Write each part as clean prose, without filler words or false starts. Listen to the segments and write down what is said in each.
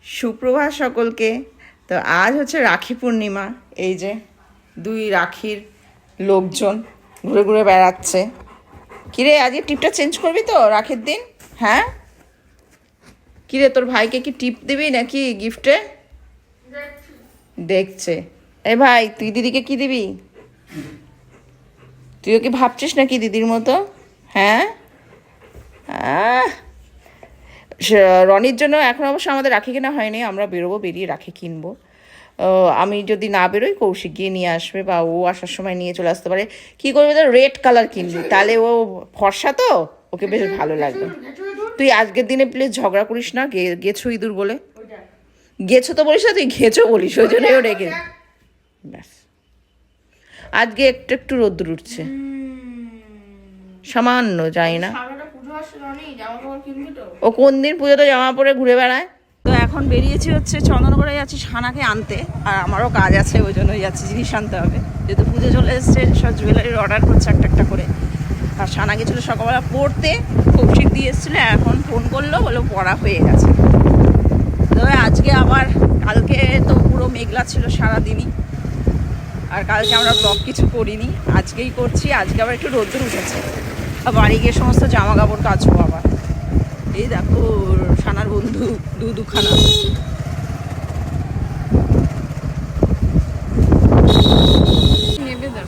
সুপ্রভাত সকলকে। তো আজ হচ্ছে রাখি পূর্ণিমা। এই যে দুই রাখির লোকজন ঘুরে ঘুরে বেড়াচ্ছে। কিরে আজকে টিপটা চেঞ্জ করবি তো রাখির দিন? হ্যাঁ কিরে, তোর ভাইকে কি টিপ দিবি নাকি গিফটে? দেখছে। এ ভাই, তুই দিদিকে কি দিবি? তুইও কি ভাবছিস নাকি দিদির মতো? হ্যাঁ, রনির জন্য এখন অবশ্য আমাদের রাখি কেনা হয়নি, আমরা বেরোবো, বেরিয়ে রাখি কিনবো। আমি যদি না বেরোই কৌশিক গিয়ে নিয়ে আসবে, বা ও আসার সময় নিয়ে চলে আসতে পারে। কি করবি, তো রেড কালার কিনবি, তাহলে ও ফর্সা তো, ওকে বেশ ভালো লাগবে। তুই আজকের দিনে প্লিজ ঝগড়া করিস না, গেছো ইঁদুর বলে। গেছো তো বলিস না, তুই ঘেছো বলিস, ওই জন্যই ও রেগে। ব্যাস, আজকে একটু একটু রোদ্দুর উঠছে, সামান্য, যাই না। ও কোন দিন পুজোতে জামা পরে ঘুরে বেড়ায়। তো এখন বেরিয়েছি হচ্ছে চন্দননগরে, যাচ্ছি সানাকে আনতে, আর আমারও কাজ আছে, ওই জন্যই যাচ্ছি, জিনিস আনতে হবে, যেহেতু পুজো চলে এসছে, সব জুয়েলারির অর্ডার করছে একটা একটা করে। আর সানা গেছিলো সকালবেলা পড়তে, কৌশিক দিয়ে এসেছিলো, এখন ফোন করলো, বলো পড়া হয়ে গেছে। তবে আজকে আবার, কালকে তো পুরো মেঘলা ছিল সারাদিনই, আর কালকে আমরা ব্লগ কিছু করিনি, আজকেই করছি। আজকে আবার একটু রোদ্দুর উঠেছে, বাড়ি গিয়ে সমস্ত জামা কাপড় কাচবো আবার। এই দেখো সানার বন্ধু দুখানা।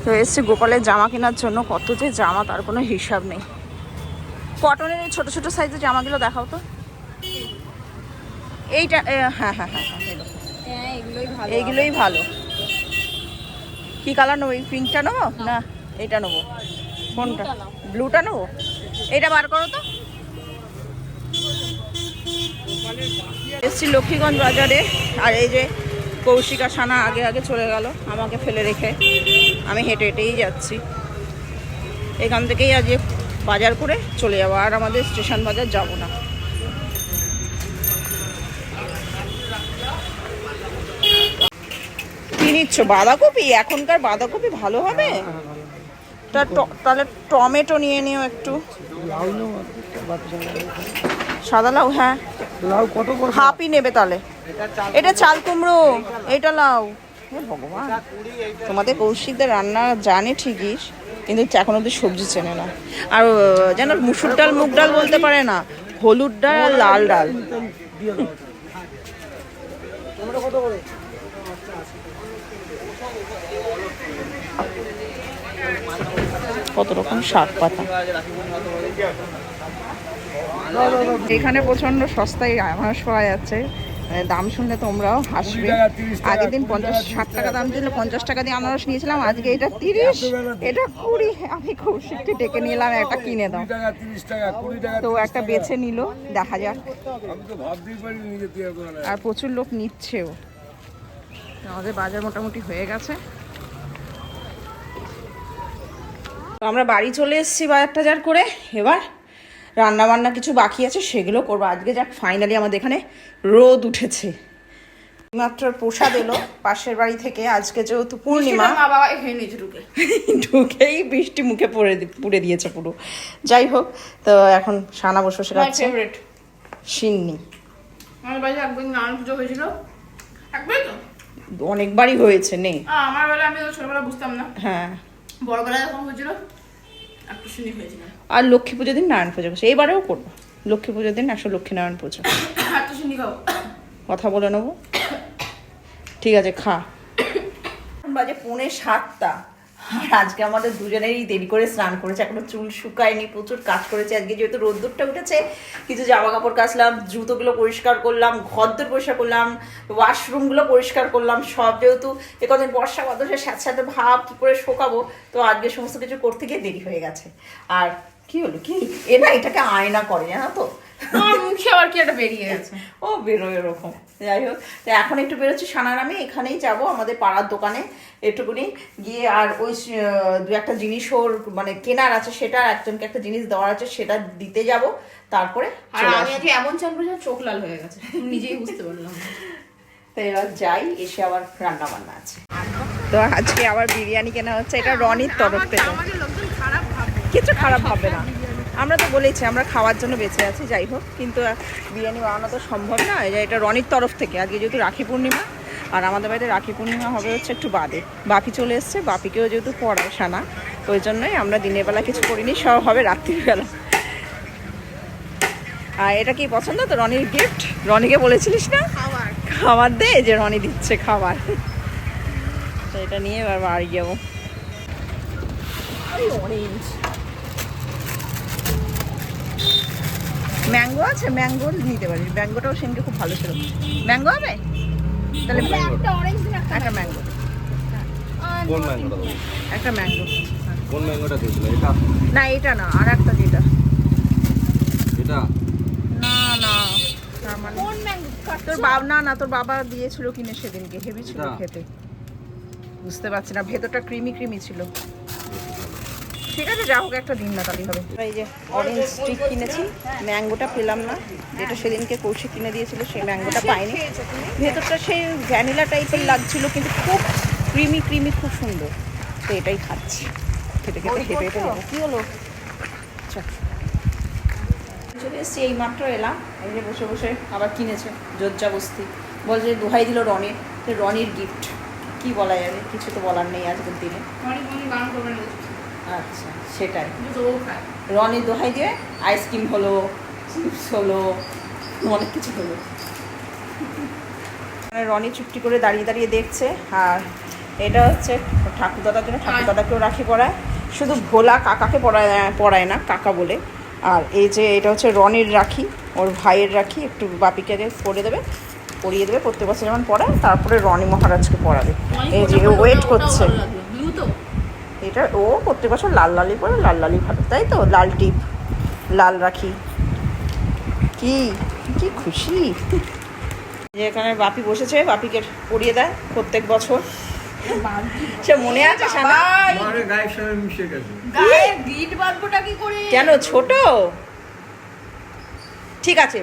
তো এসছে গোপালের জামা কেনার জন্য, কত যে জামা তার কোনো হিসাব নেই। কটনের এই ছোটো ছোটো সাইজের জামাগুলো দেখাও তো। এইটা হ্যাঁ হ্যাঁ হ্যাঁ হ্যাঁ, এইগুলোই ভালো। কি কালার নেবো? এই পিঙ্কটা নেবো না এইটা নেবো? কোনটা? ব্লুটা নেবো? এইটা বার করো তো। এসছি লক্ষ্মীগঞ্জ বাজারে, আর এই যে কৌশিক আর সানা আগে আগে চলে গেল আমাকে ফেলে রেখে। আমি হেঁটে হেঁটেই যাচ্ছি, এখান থেকেই আজকে বাজার করে চলে যাবো, আর আমাদের স্টেশন বাজার যাব না। কি নিচ্ছ? বাঁধাকপি? এখনকার বাঁধাকপি ভালো হবে? তাহলে টমেটো নিয়ে নিও একটু। সাদা লাউ? হ্যাঁ, লাউ কত হাফই নেবে তাহলে। এটা চাল কুমড়ো, এটা লাউ। ভগবান, তোমাদের কৌশিকদের রান্না জানে ঠিকই, কিন্তু এখন অব্দি সবজি চেনে না। আর যেন মুসুর ডাল মুগ ডাল বলতে পারে না, হলুদ ডাল আর লাল ডাল। কত রকম শাক পাতা। এখানে প্রচন্ড সস্তায় আনারস পাওয়া যাচ্ছে, দাম শুনলে তোমরাও হাসবে। আগের দিন 50-60 টাকা দাম ছিল, 50 টাকা দিয়ে আনারস নিয়েছিলাম, আজকে এটা 30, এটা 20। আমি কৌশিককে ডেকে নিলাম, একটা কিনে দাও। তো একটা বেছে নিল, দেখা যাক। আর প্রচুর লোক নিচ্ছেও। আমাদের বাজার মোটামুটি হয়ে গেছে, তো আমরা বাড়ি চলে এসেছি বাজার টাজার করে। এবার রান্না বান্না কিছু বাকি আছে, সেগুলো করবো আজকে। যাক, ফাইনালি আমাদের এখানে রোদ উঠেছে। মাত্র প্রসাদ এলো পাশের বাড়ি থেকে, আজকে যেহেতু পূর্ণিমা, ঢুকেই বৃষ্টি মুখে পুড়ে দিয়েছে পুরো। যাই হোক, তো এখন সানা বসে বসে খাচ্ছে সিন্নি। আমার বাড়িতে একবার নারায়ণ পুজো হয়েছিল, একবারই তো, অনেকবারই হয়েছে। নেই আমার বেলা, আমি ছোটবেলা বুঝতাম না। হ্যাঁ, বড়বেলা যখন হয়েছিল একটু সিন্নি হয়েছিল। আর লক্ষ্মী পুজোর দিন নারায়ণ পুজো করছে, এইবারেও করবো। লক্ষ্মী পুজোর দিন আসলে লক্ষ্মী নারায়ণ পুজো, একটু সিন্নি খাবো, কথা বলে নেবো। ঠিক আছে, খা। বাজে 6:45, আর আজকে আমাদের দুজনেরই দেরি করে স্নান করেছে, এখনো চুল শুকায়নি, প্রচুর কাজ করেছে আজকে, যেহেতু রোদ্দুরটা উঠেছে। কিছু জামা কাপড় কাচলাম, জুতোগুলো পরিষ্কার করলাম, ঘরদোর পরিষ্কার করলাম, ওয়াশরুমগুলো পরিষ্কার করলাম, সব। যেহেতু একদিন বর্ষা বাতাসে স্যাঁতস্যাঁতে ভাব, কি করে শোকাবো, তো আজকে সমস্ত কিছু করতে গিয়ে দেরি হয়ে গেছে। আর কি হলো, কি না, এটাকে আয়না করে, জানো তো, মুখে আবার কি একটা বেরিয়ে গেছে, ও বেরোয় এরকম। যাই হোক, তো এখন একটু বেরোচ্ছি সানার আমি, এখানেই যাব আমাদের পাড়ার দোকানে একটুকুনি গিয়ে, আর ওই দু একটা জিনিস ওর মানে কেনার আছে, সেটা একজনকে একটা জিনিস দেওয়ার আছে, সেটা দিতে যাব, তারপরে। আর আমি আজকে এমন চান করেছি চোখ লাল হয়ে গেছে, নিজেই বুঝতে পারলাম। তো এবার যাই, এসে আবার রান্না বান্না আছে। তো আজকে আবার বিরিয়ানি কেনা হচ্ছে, এটা রনির তরফ থেকে। কিছু খারাপ ভাববে না। আমরা তো বলেছি আমরা খাওয়ার জন্য বেঁচে আছি, যাই হোক, কিন্তু বিরিয়ানি বানানো তো সম্ভব না। এটা রনির তরফ থেকে আজকে যেহেতু রাখি পূর্ণিমা, আর আমাদের বাড়িতে রাখি পূর্ণিমা হবে হচ্ছে একটু বাদে। বাপি চলে এসছে, বাপিকেও যেহেতু পড়ায় সানা, ওই জন্যই আমরা দিনের বেলা কিছু করিনি, সব হবে রাত্রিবেলা। আর এটা কি পছন্দ তো রনির গিফট? রনিকে বলেছিলিস না খাবার দে, যে রনি দিচ্ছে খাবার। তো এটা নিয়ে এবার বাড়ি যাবো। অরেঞ্জ ম্যাঙ্গো আছে, ম্যাঙ্গো নিতে পারিস, ম্যাঙ্গোটাও সেদিনকে খুব ভালো ছিল। ম্যাঙ্গো হবে তাহলে? একটা অরেঞ্জ একটা ম্যাঙ্গো, কোন ম্যাঙ্গোটা দেবো? একটা ম্যাঙ্গো। কোন ম্যাঙ্গোটা দিয়েছিল? এটা না এটা না, আর একটা যেটা। এটা না না, তার মানে কোন ম্যাঙ্গো? তোর বাবা, না না তোর বাবা দিয়েছিল কিনে সেদিনকে, হেভি ছিল এটা? খেতে। বুঝতে পারছি না, ভেতরটা ক্রিমি ক্রিমি ছিল। ঠিক আছে, যা হোক একটা দিন না তাহলেই হবে। এই যে অরেঞ্জ স্টিক কিনেছি, ম্যাঙ্গোটা পেলাম না, যেটা সেদিনকে কৌশিক কিনে দিয়েছিল সেই ম্যাঙ্গোটা পাইনি। ভেতরটা সেই ভ্যানিলা টাইপের লাগছিল, কিন্তু খুব ক্রিমি ক্রিমি, খুব সুন্দর। তো এটাই খাচ্ছি, খেতে খেতে হেঁটে হেঁটে যাবো। কী হলো? আচ্ছা, চলে এসছি, এই মাত্র এলাম। এই যে বসে বসে আবার কিনেছে জজ্জা বস্তি, বলছে দোহাই দিল রনির, তো রনির গিফট কি বলা যাবে, কিছু তো বলার নেই আজকের দিনে। অনেক বানানো করবে না, আচ্ছা সেটাই, কিন্তু ও খায়। রনির দোহাই দিয়ে আইসক্রিম হলো, চিপস হলো, অনেক কিছু হলো। রনি চুপটি করে দাঁড়িয়ে দাঁড়িয়ে দেখছে। আর এটা হচ্ছে ঠাকুরদাদার জন্য, ঠাকুরদাদাকেও রাখি পরায়, শুধু ভোলা কাকাকে পরায় না, কাকা বলে। আর এই যে এটা হচ্ছে রনির রাখি, ওর ভাইয়ের রাখি, একটু বাপিকে পরিয়ে দেবে প্রত্যেক বছর যেমন পরায়, তারপরে রনি মহারাজকে পরাবে। এই যে ওয়েট করছে। ব্লু তো এটা ও প্রত্যেক বছর লাল লালই পরে, লাল লালই ভালো, তাই তো? লাল টিপ, লাল রাখি, কি কি খুশি যে এখানে বাপি বসেছে, বাপিকে পরিয়ে দেয় প্রত্যেক বছর। সে মনে আছে সানা? আমারে গায়ের সঙ্গে মিশে গেছে। গায়ে গিট বাঁধবোটা কি করে? কেন ছোট? ঠিক আছে,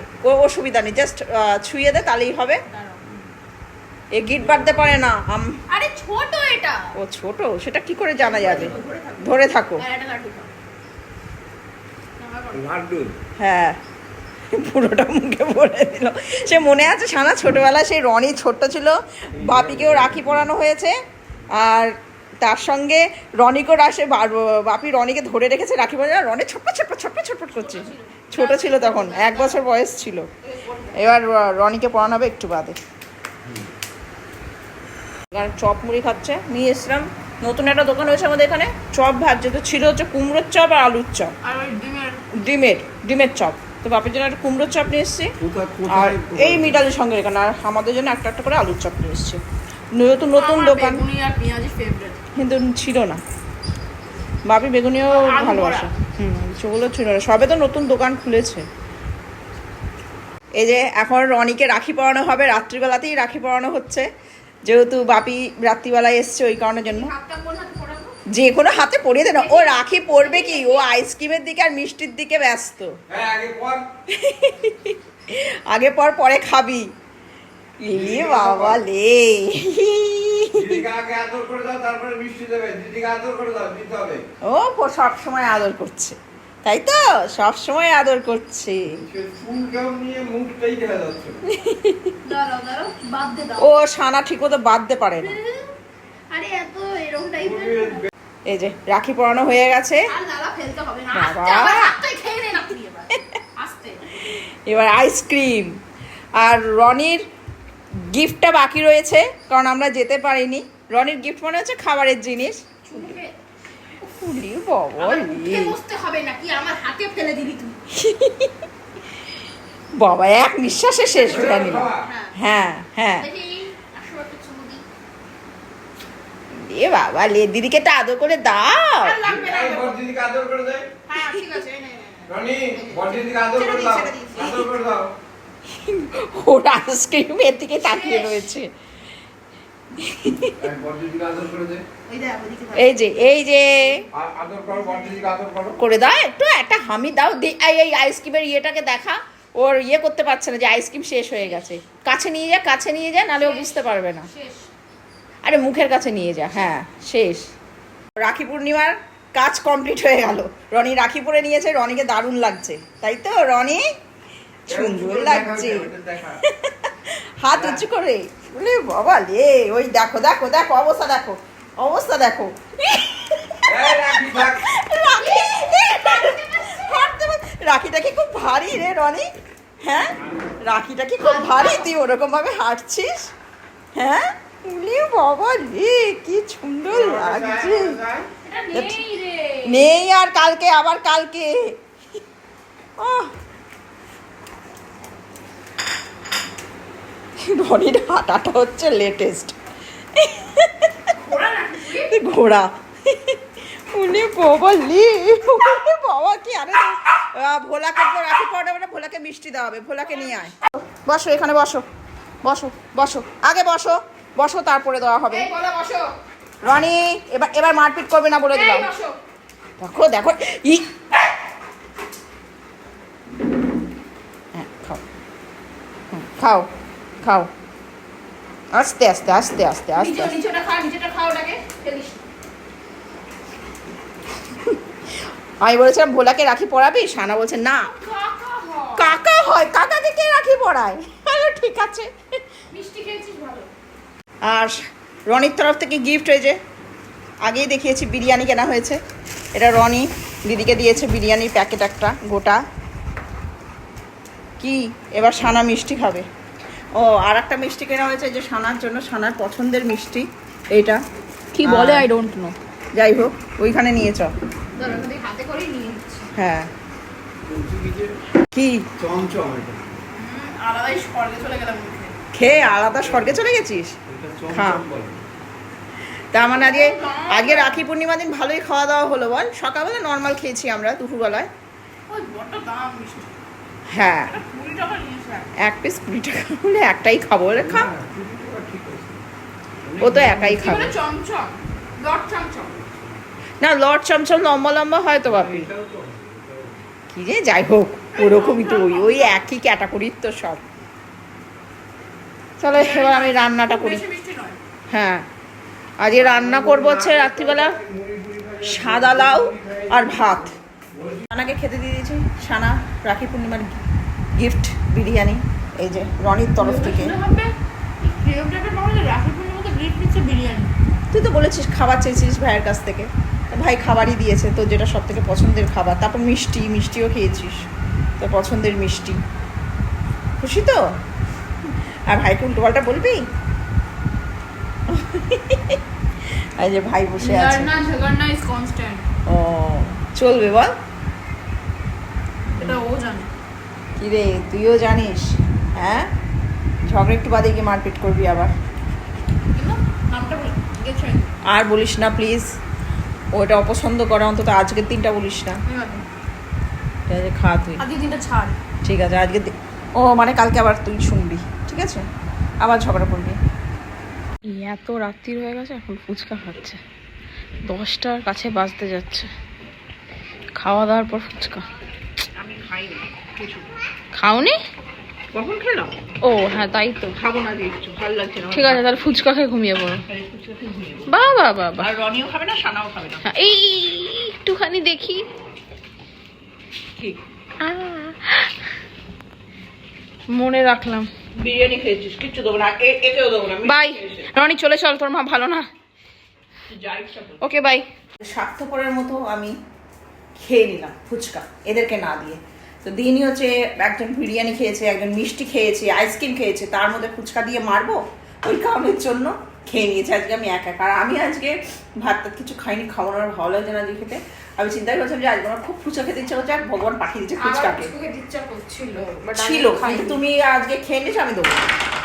অসুবিধা নেই, জাস্ট ছুঁয়ে দে তাহলেই হবে। এ গিট বাঁধতে পারে না। আরে ছোট এটা। ও ছোট, সেটা কি করে জানা যাবে? ধরে থাকো। আর এটা লাড্ডু খাও। লাড্ডু হ্যাঁ, পুরোটা মুখে ভরে দিল। সে মনে আছে সানা, ছোটবেলায় সেই রনি ছোট্ট ছিল, বাপিকেও রাখি পরানো হয়েছে, আর তার সঙ্গে রনিকেও রাশে বাপি রনিকে ধরে রেখেছে রাখি পরানো, রনি ছটপট ছটপট ছটপট ছটপট করছে। ছোট ছিল তখন, 1 বছর বয়স ছিল। এবার রনিকে পরানো হবে একটু বাদে। চপ মুড়ি খাচ্ছে, নিয়ে এসলাম। নতুন একটা দোকান হয়েছে আমাদের এখানে, চপ ভাজছে। তো ছিল হচ্ছে কুমড়োর চপ আর আলুর চপ, আর ওই ডিমের ডিমের চপ। তো বাপের জন্য একটা কুমড়োর চপ নিয়ে এসেছি, আর এই মিডালের সঙ্গে এখানে, আর আমাদের জন্য একটা একটা করে আলুর চপ নিয়ে এসেছি। নতুন নতুন আমার দোকান, বেগুনি আর পেঁয়াজি ফেভারিট। কিন্তু ছিল না। বাপি বেগুনিও আলু ভালোবাসে। সেগুলো ছিল না, সবে তো নতুন দোকান খুলেছে। এই যে এখন রনিকে রাখি পরানো হবে, রাত্রিবেলাতেই রাখি পরানো হচ্ছে, যেহেতু বাপি রাত্রিবেলায় এসছে ওই কারণের জন্য। হাতটা কোন হাতে পরাবো? যে কোনো হাতে পরিয়ে দে না, ও রাখি পরবে কি, ও আইসক্রিমের দিকে আর মিষ্টির দিকে ব্যস্ত। হ্যাঁ আগে পর। আগে পর পরে খাবি। এ বাবা লে, দিদিকে আগে আদর করে দাও, তারপরে মিষ্টি দেবে। দিদিকে আদর করে দাও, দিতে হবে। ও সব সময় আদর করছে, তাই তো? সব সময় আদর করছে। সে চুলটাও নিয়ে মুখটাই দেখা যাচ্ছে। দাঁড়াও বাদ দে দাও। ও সানা ঠিক মতো বাঁধতে পারে না। আরে এত এরকম টাইপের এই যে রাখি পরানো হয়ে গেছে, আর লালা ফেলতে হবে না। বাবা। আস্তে আমার হাতটাই খেয়ে নে না তুই এবার। আস্তে। এবার আইসক্রিম। আর রনির গিফটটা বাকি রয়েছে, কারণ আমরা যেতে পারিনি। রনির গিফট মনে হচ্ছে খাবারের জিনিস। চুলকে ফুলি বাবা আমার রে। মুখে বসতে হবে নাকি আমার হাতে ফেলে দিবি তুই? বাবা এক নিঃশ্বাসে শেষ হয়ে নিল। হ্যাঁ হ্যাঁ, দেখি আসো একটা চুমুদি। এ বাবা লে, দিদিকে তো আদর করে দাও। আর লাগবে না। এই বড় দিদিকে আদর করে দে। হ্যাঁ ঠিক আছে এই নে। রনি, বড় দিদিকে আদর করে দাও। আদর করে দাও। ওর আইসক্রিম এর দিকে তাকিয়ে রয়েছে। বড় দিদিকে আদর করে দে। ওই দেখ ওদিকে দেখ। এই যে আদর করো, বড় দিদিকে আদর করো। করে দাও, একটু একটা হামি দাও। এই আইসক্রিমের ইয়েটাকে দেখা, ওর ইয়ে করতে পারছে না যে আইসক্রিম শেষ হয়ে গেছে। কাছে নিয়ে যা, নাহলে ও বুঝতে পারবে না। শেষ। আরে মুখের কাছে নিয়ে যা, হ্যাঁ শেষ। রাখি পূর্ণিমার কাজ কমপ্লিট হয়ে গেল। রনি রাখি পরে নিয়েছে, রনিকে দারুণ লাগছে, তাই তো রনি? সুন্দর লাগছে। হাত উঁচু করে, বলে বাবা রে, ওই দেখো দেখো দেখো অবস্থা, দেখো অবস্থা দেখো। রাখিটা কি খুব ভারী রে রনি? হ্যাঁ, রাখিটা কি খুব ভারী? তুই ওরকম ভাবে হাঁটছিস? হ্যাঁ, বাবা রে কি সুন্দর লাগছে। নেই আর কালকে, আবার কালকে। রনির হাঁটাটা হচ্ছে লেটেস্ট ঘোড়া। উনি বাবা লি, বাবা কি আরে ভোলাকে রাখি পড়াবে না, ভোলাকে মিষ্টি দেওয়া হবে, ভোলাকে নিয়ে আয়। বসো এখানে, বসো বসো বসো, আগে বসো বসো, তারপরে দেওয়া হবে। রনি এবার এবার মারপিট করবে না বলে দিলাম। দেখো দেখো ই, হ্যাঁ খাও, খাও খাও, আস্তে আস্তে আস্তে আস্তে আস্তে। আমি বলেছিলাম ভোলাকে রাখি পড়াবি, সানা বলছে না কাকা হয়, কাকাকে কে রাখি পড়ায়? ঠিক আছে। আর রনির তরফ থেকে গিফট হয়েছে, আগেই দেখিয়েছি বিরিয়ানি কেনা হয়েছে। এটা রনি দিদিকে দিয়েছে বিরিয়ানির প্যাকেট একটা গোটা। কি এবার সানা মিষ্টি খাবে। ও আর একটা মিষ্টি কেনা হয়েছে যে সানার জন্য, সানার পছন্দের মিষ্টি এইটা। কি বলে আই ডোন্ট নো, যাই হোক ওইখানে নিয়ে চ। হ্যাঁ কি চমচম এটা আলাদাই স্বর্গে চলে গেলাম। খেয়ে আলাদা স্বর্গে চলে গেছিস? খা। তার মানে আজকে আজকে রাখি পূর্ণিমা দিন ভালোই খাওয়া দাওয়া হলো বল। সকালবেলা নর্মাল খেয়েছি আমরা দুপুরবেলায়। হ্যাঁ 20 টাকা নিয়েছে, এক পিস 20 টাকা বলে একটাই খাবো, বলে খা। ও তো একাই খাবে চমচম, লট চমচম না, লট চমচম লম্বা লম্বা হয় তো বাপি, কি যে যাই হোক ওরকমই তো, ওই ওই একই ক্যাটাগরির তো সব। চলো এবার আমি রান্নাটা করি। হ্যাঁ আজকে রান্না করবো হচ্ছে রাত্রিবেলা সাদা লাউ আর ভাত। সানাকে খেতে দিয়ে দিয়েছি, সানা রাখি পূর্ণিমার গিফট বিরিয়ানি, এই যে রনির তরফ থেকে। তুই তো বলেছিস খাবার চেয়েছিস ভাইয়ের কাছ থেকে, ভাই খাবারই দিয়েছে তোর যেটা সব থেকে পছন্দের খাবার। তারপর মিষ্টি, মিষ্টিও খেয়েছিস, তোর পছন্দের মিষ্টি। খুশি তো? আর ভাইকে উল্টোপাল্টা বলবি? এই যে ভাই বসে আছে। ও চলবে বল, এটা ও জানে। কি রে তুইও জানিস? হ্যাঁ ঝগড়া একটু বাদে গিয়ে মারপিট করবি আবার। আর বলিস না প্লিজ, ওটা অপছন্দ করে, অন্তত আজকের দিনটা বলিস না। ঠিক আছে খা তুই, আজকের দিনটা ছাড়। ঠিক আছে আজকে ও মানে কালকে আবার তুই শুনবি, ঠিক আছে? আবার ঝগড়া করবি। এত রাত্রির হয়ে গেছে, এখন ফুচকা খাচ্ছে, 10টার কাছে বাজতে যাচ্ছে। খাওয়া দাওয়ার পর ফুচকা। আমি খাইনি কিছু। খাওনি? কখন খেলাম? ও হ্যাঁ তাই তো, খাবো না, একটু ভালো লাগছে না। ঠিক আছে তাহলে ফুচকা খেয়ে ঘুমিয়ে পড়ো। বাহ বাহ বাহ বাহ। আর রনিও খাবে না, সানাও খাবে না। হ্যাঁ, এই একটুখানি দেখি। ঠিক মনে রাখলাম। বিরিয়ানি খেয়েছিস, কিচ্ছু দেবো না, এতেও দেবো না। বাই রনি, চলে চল, তোর মা ভালো না। Okay bye. স্বার্থপরের মতো আমি খেয়ে নিলাম ফুচকা এদেরকে না দিয়ে। তো দিনই হচ্ছে একজন বিরিয়ানি খেয়েছে, একজন মিষ্টি খেয়েছে, আইসক্রিম খেয়েছে, তার মধ্যে ফুচকা দিয়ে মারবো? ওই কারণের জন্য খেয়ে নিয়েছে আজকে আমি একা। আর আমি আজকে ভাত কিছু খাইনি, খাওয়ানোর ভালো লাগছে না আজকে খেতে। আমি চিন্তাই করছিলাম যে আজকে আমার খুব ফুচকা খেতে ইচ্ছা করছে, আর ভগবান পাঠিয়ে দিচ্ছে ফুচকাকে। ছিল কিন্তু তুমি আজকে খেয়ে নিয়েছো, আমি দেবো।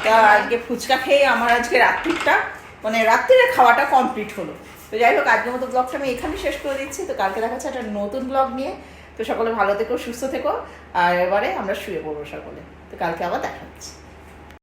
তা আজকে ফুচকা খেয়ে আমার আজকে রাত্রিটা মানে রাত্রির খাওয়াটা কমপ্লিট হলো। তো যাই হোক আজকের মতো ব্লগটা আমি এখানে শেষ করে দিচ্ছি। তো কালকে দেখা যাচ্ছে একটা নতুন ব্লগ নিয়ে। তো সকলে ভালো থেকো, সুস্থ থেকো, আর এবারে আমরা শুয়ে পড়বো সকলে। তো কালকে আবার দেখা হচ্ছে।